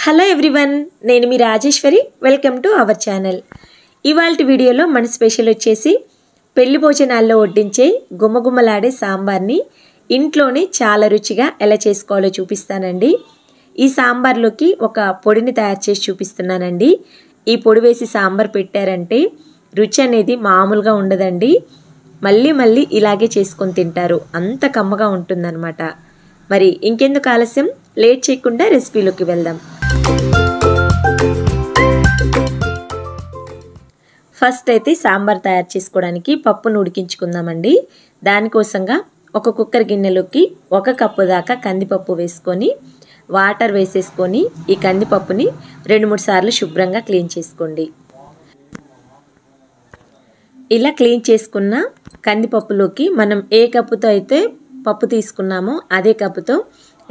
Hello everyone, నేను మీ Rajeshwari. Welcome to our channel. ఇవాల్టి వీడియోలో మన స్పెషల్ వచ్చేసి పెళ్లి భోజనాల్లో వడ్డించే గుమగుమలాడే సాంబార్ని ఇంట్లోనే చాలా రుచిగా ఎలా చేసుకోవాలో చూపిస్తానండి. ఈ సాంబార్లోకి ఒక పొడిని తయారు చేసి చూపిస్తున్నానండి. ఈ పొడి వేసి సాంబార్ పెట్టారంటే రుచి అనేది మామూలుగా ఉండదండి. మళ్ళీ మళ్ళీ ఇలాగే చేసుకొని తింటారు, అంత కమ్మగా ఉంటుందన్నమాట. మరి ఇంకెందుకు ఆలస్యం, లేట్ చేయకుండా రెసిపీలోకి వెళ్దాం. ఫస్ట్ అయితే సాంబార్ తయారు చేసుకోవడానికి పప్పును ఉడికించుకుందామండి. దానికోసంగా ఒక కుక్కర్ గిన్నెలోకి 1 కప్పు దాకా కందిపప్పు వేసుకొని వాటర్ వేసేసుకొని ఈ కందిపప్పుని 2-3 సార్లు శుభ్రంగా క్లీన్ చేసుకోండి. ఇలా క్లీన్ చేసుకున్న కందిపప్పులోకి మనం ఏ కప్పుతో అయితే పప్పు తీసుకున్నామో అదే కప్పుతో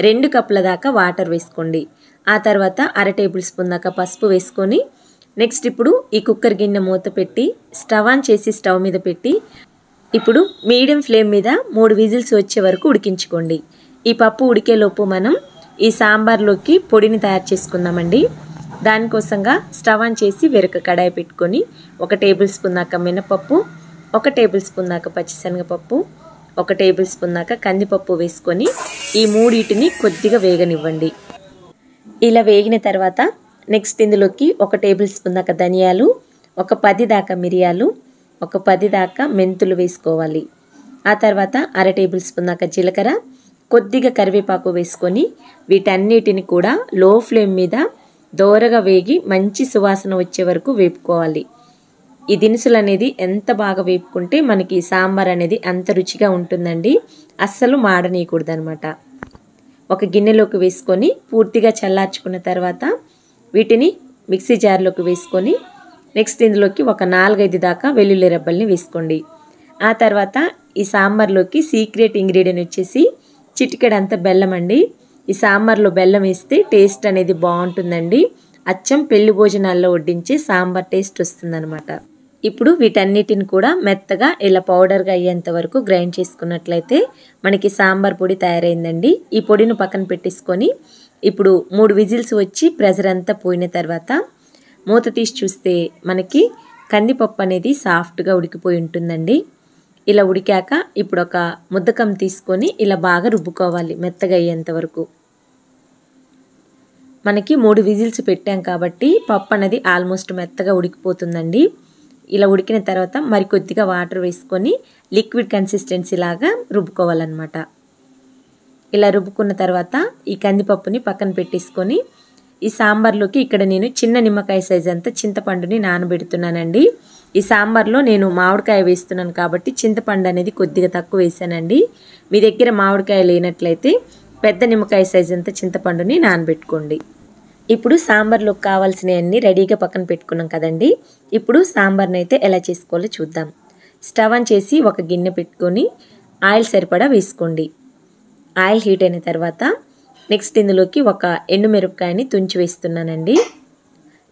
2 కప్పుల దాకా వాటర్ వేసుకోండి. ఆ తర్వాత 1/2 టేబుల్ స్పూన్ దాకా పసుపు వేసుకొని నెక్స్ట్ ఇప్పుడు ఈ కుక్కర్ గిన్నె మూత పెట్టి స్టవ్ ఆన్ చేసి స్టవ్ మీద పెట్టి ఇప్పుడు మీడియం ఫ్లేమ్ మీద 3 విజిల్స్ వచ్చే వరకు ఉడికించుకోండి. ఈ పప్పు ఉడికేలోపు మనం ఈ సాంబార్లోకి పొడిని తయారు చేసుకుందామండి. దానికోసంగా స్టవ్ ఆన్ చేసి వేరొక కడాయి పెట్టుకొని 1 టేబుల్ స్పూన్ దాకా మినపప్పు, 1 టేబుల్ స్పూన్ దాకా పచ్చిశనగపప్పు, 1 టేబుల్ స్పూన్ దాకా కందిపప్పు వేసుకొని ఈ మూడింటిని కొద్దిగా వేగనివ్వండి. ఇలా వేగిన తర్వాత నెక్స్ట్ ఇందులోకి 1 టేబుల్ స్పూన్ దాకా ధనియాలు, ఒక 10 దాకా మిరియాలు, ఒక 10 దాకా మెంతులు వేసుకోవాలి. ఆ తర్వాత 1/2 టేబుల్ స్పూన్ దాకా జీలకర్ర, కొద్దిగా కరివేపాకు వేసుకొని వీటన్నిటిని కూడా లో ఫ్లేమ్ మీద దోరగా వేగి మంచి సువాసన వచ్చే వరకు వేపుకోవాలి. ఈ దినుసులు అనేది ఎంత బాగా వేపుకుంటే మనకి సాంబార్ అనేది అంత రుచిగా ఉంటుందండి. అస్సలు మాడనీయకూడదు అనమాట. ఒక గిన్నెలోకి వేసుకొని పూర్తిగా చల్లార్చుకున్న తర్వాత వీటిని మిక్సీ జార్లోకి వేసుకొని నెక్స్ట్ ఇందులోకి ఒక 4-5 దాకా వెల్లుల్లి రెబ్బల్ని వేసుకోండి. ఆ తర్వాత ఈ సాంబార్లోకి సీక్రెట్ ఇంగ్రీడియంట్ వచ్చేసి చిటికెడంత బెల్లం అండి. ఈ సాంబార్లో బెల్లం వేస్తే టేస్ట్ అనేది బాగుంటుందండి. అచ్చం పెళ్లి భోజనాల్లో వడ్డించే సాంబార్ టేస్ట్ వస్తుందన్నమాట. ఇప్పుడు వీటన్నిటిని కూడా మెత్తగా ఇలా పౌడర్గా అయ్యేంత వరకు గ్రైండ్ చేసుకున్నట్లయితే మనకి సాంబార్ పొడి తయారైందండి. ఈ పొడిని పక్కన పెట్టేసుకొని ఇప్పుడు 3 విజిల్స్ వచ్చి ప్రెషర్ అంతా పోయిన తర్వాత మూత తీసి చూస్తే మనకి కందిపప్పు అనేది సాఫ్ట్గా ఉడికిపోయి ఉంటుందండి. ఇలా ఉడికాక ఇప్పుడు ఒక ముద్దకం తీసుకొని ఇలా బాగా రుబ్బుకోవాలి మెత్తగా అయ్యేంత వరకు. మనకి 3 విజిల్స్ పెట్టాం కాబట్టి పప్పు అనేది ఆల్మోస్ట్ మెత్తగా ఉడికిపోతుందండి. ఇలా ఉడికిన తర్వాత మరికొద్దిగా వాటర్ వేసుకొని లిక్విడ్ కన్సిస్టెన్సీ లాగా రుబ్బుకోవాలన్నమాట. ఇలా రుబ్బుకున్న తర్వాత ఈ కందిపప్పుని పక్కన పెట్టేసుకొని ఈ సాంబార్లోకి ఇక్కడ నేను చిన్న నిమ్మకాయ సైజ్ అంతా చింతపండుని నానబెడుతున్నానండి. ఈ సాంబార్లో నేను మామిడికాయ వేస్తున్నాను కాబట్టి చింతపండు అనేది కొద్దిగా తక్కువ వేసానండి. మీ దగ్గర మామిడికాయ లేనట్లయితే పెద్ద నిమ్మకాయ సైజ్ అంతా చింతపండుని నానబెట్టుకోండి. ఇప్పుడు సాంబార్లోకి కావాల్సినవన్నీ రెడీగా పక్కన పెట్టుకున్నాం కదండి. ఇప్పుడు సాంబార్ని అయితే ఎలా చేసుకోవాలో చూద్దాం. స్టవ్ ఆన్ చేసి ఒక గిన్నె పెట్టుకొని ఆయిల్ సరిపడా వేసుకోండి. ఆయిల్ హీట్ అయిన తర్వాత నెక్స్ట్ ఇందులోకి ఒక ఎండుమిరపకాయని తుంచి వేస్తున్నానండి.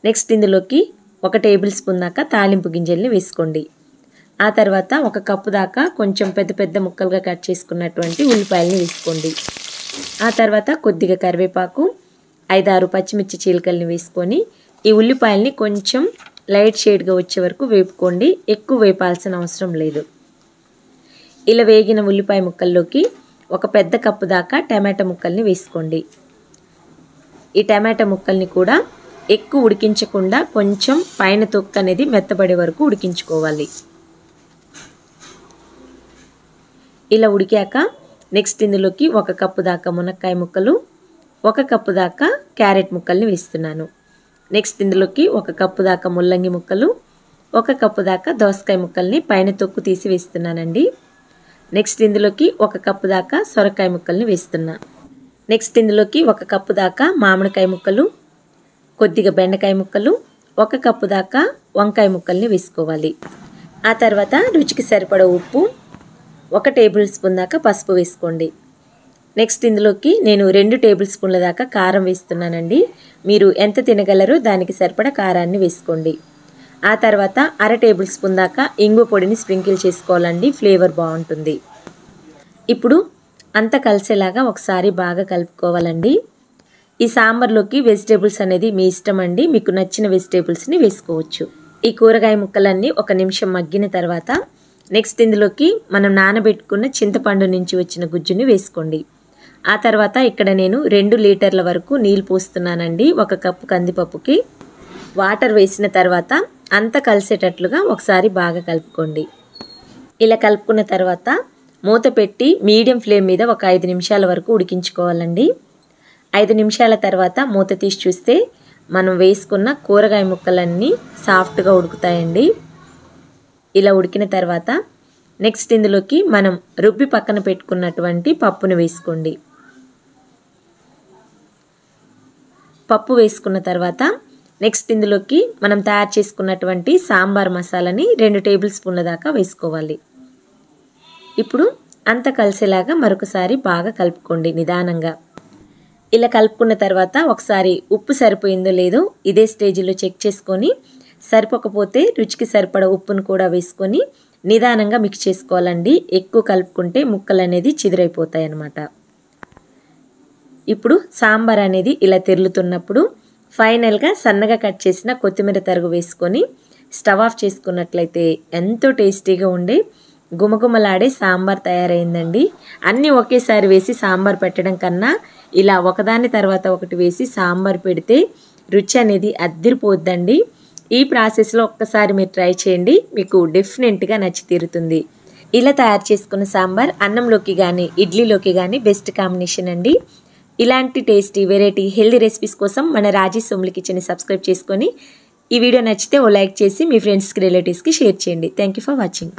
నెక్స్ట్ ఇందులోకి 1 టేబుల్ స్పూన్ దాకా తాలింపు గింజల్ని వేసుకోండి. ఆ తర్వాత 1 కప్పు దాకా కొంచెం పెద్ద పెద్ద ముక్కలుగా కట్ చేసుకున్నటువంటి ఉల్లిపాయలని వేసుకోండి. ఆ తర్వాత కొద్దిగా కరివేపాకు, 5-6 పచ్చిమిర్చి చీలికల్ని వేసుకొని ఈ ఉల్లిపాయల్ని కొంచెం లైట్ షేడ్గా వచ్చే వరకు వేపుకోండి. ఎక్కువ వేపాల్సిన అవసరం లేదు. ఇలా వేగిన ఉల్లిపాయ ముక్కల్లోకి 1 పెద్ద కప్పు దాకా టమాటా ముక్కల్ని వేసుకోండి. ఈ టమాటా ముక్కల్ని కూడా ఎక్కువ ఉడికించకుండా కొంచెం పైన తొక్క అనేది మెత్తబడే వరకు ఉడికించుకోవాలి. ఇలా ఉడికాక నెక్స్ట్ ఇందులోకి 1 కప్పు దాకా మునక్కాయ ముక్కలు, 1 కప్పు దాకా క్యారెట్ ముక్కల్ని వేస్తున్నాను. నెక్స్ట్ ఇందులోకి 1 కప్పు దాకా ముల్లంగి ముక్కలు, 1 కప్పు దాకా దోసకాయ ముక్కల్ని పైన తొక్కు తీసి వేస్తున్నానండి. నెక్స్ట్ ఇందులోకి 1 కప్పు దాకా సొరకాయ ముక్కల్ని వేస్తున్నా. నెక్స్ట్ ఇందులోకి 1 కప్పు దాకా మామిడికాయ ముక్కలు, కొద్దిగా బెండకాయ ముక్కలు, 1 కప్పు దాకా వంకాయ ముక్కల్ని వేసుకోవాలి. ఆ తర్వాత రుచికి సరిపడా ఉప్పు, 1 టేబుల్ స్పూన్ దాకా పసుపు వేసుకోండి. నెక్స్ట్ ఇందులోకి నేను 2 టేబుల్ స్పూన్ల దాకా కారం వేస్తున్నానండి. మీరు ఎంత తినగలరో దానికి సరిపడా కారాన్ని వేసుకోండి. ఆ తర్వాత 1/2 టేబుల్ స్పూన్ దాకా ఇంగువ పొడిని స్ప్రింకిల్ చేసుకోవాలండి, ఫ్లేవర్ బాగుంటుంది. ఇప్పుడు అంతా కలిసేలాగా ఒకసారి బాగా కలుపుకోవాలండి. ఈ సాంబార్లోకి వెజిటేబుల్స్ అనేది మీ ఇష్టం అండి, మీకు నచ్చిన వెజిటేబుల్స్ని వేసుకోవచ్చు. ఈ కూరగాయ ముక్కలన్నీ 1 నిమిషం మగ్గిన తర్వాత నెక్స్ట్ ఇందులోకి మనం నానబెట్టుకున్న చింతపండు నుంచి వచ్చిన గుజ్జుని వేసుకోండి. ఆ తర్వాత ఇక్కడ నేను 2 లీటర్ల వరకు నీళ్ళు పోస్తున్నానండి. 1 కప్పు కందిపప్పుకి. వాటర్ వేసిన తర్వాత అంతా కలిసేటట్లుగా ఒకసారి బాగా కలుపుకోండి. ఇలా కలుపుకున్న తర్వాత మూత పెట్టి మీడియం ఫ్లేమ్ మీద ఒక 5 నిమిషాల వరకు ఉడికించుకోవాలండి. 5 నిమిషాల తర్వాత మూత తీసి చూస్తే మనం వేసుకున్న కూరగాయ ముక్కలన్నీ సాఫ్ట్గా ఉడుకుతాయండి. ఇలా ఉడికిన తర్వాత నెక్స్ట్ ఇందులోకి మనం రుబ్బి పక్కన పెట్టుకున్నటువంటి పప్పును వేసుకోండి. పప్పు వేసుకున్న తర్వాత నెక్స్ట్ ఇందులోకి మనం తయారు చేసుకున్నటువంటి సాంబార్ మసాలాని 2 టేబుల్ స్పూన్ల దాకా వేసుకోవాలి. ఇప్పుడు అంతా కలిసేలాగా మరొకసారి బాగా కలుపుకోండి నిదానంగా. ఇలా కలుపుకున్న తర్వాత ఒకసారి ఉప్పు సరిపోయిందో లేదో ఇదే స్టేజ్లో చెక్ చేసుకొని, సరిపోకపోతే రుచికి సరిపడా ఉప్పును కూడా వేసుకొని నిదానంగా మిక్స్ చేసుకోవాలండి. ఎక్కువ కలుపుకుంటే ముక్కలు అనేది చిదిరైపోతాయి అన్నమాట. ఇప్పుడు సాంబార్ అనేది ఇలా తెరులుతున్నప్పుడు ఫైనల్గా సన్నగా కట్ చేసిన కొత్తిమీర తరుగు వేసుకొని స్టవ్ ఆఫ్ చేసుకున్నట్లయితే ఎంతో టేస్టీగా ఉండే గుమగుమలాడే సాంబార్ తయారైందండి. అన్నీ ఒకేసారి వేసి సాంబార్ పెట్టడం కన్నా ఇలా ఒకదాని తర్వాత ఒకటి వేసి సాంబార్ పెడితే రుచి అనేది అద్దిరిపోద్దండి. ఈ ప్రాసెస్లో ఒక్కసారి మీరు ట్రై చేయండి, మీకు డెఫినెట్గా నచ్చి తీరుతుంది. ఇలా తయారు చేసుకున్న సాంబార్ అన్నంలోకి కానీ ఇడ్లీలోకి కానీ బెస్ట్ కాంబినేషన్ అండి. ఇలాంటి టేస్టీ వెరైటీ హెల్దీ రెసిపీస్ కోసం మన రాజీ సోమ్లి కిచెన్ని సబ్స్క్రైబ్ చేసుకొని ఈ వీడియో నచ్చితే ఓ లైక్ చేసి మీ ఫ్రెండ్స్కి రిలేటివ్స్కి షేర్ చేయండి. Thank you for watching.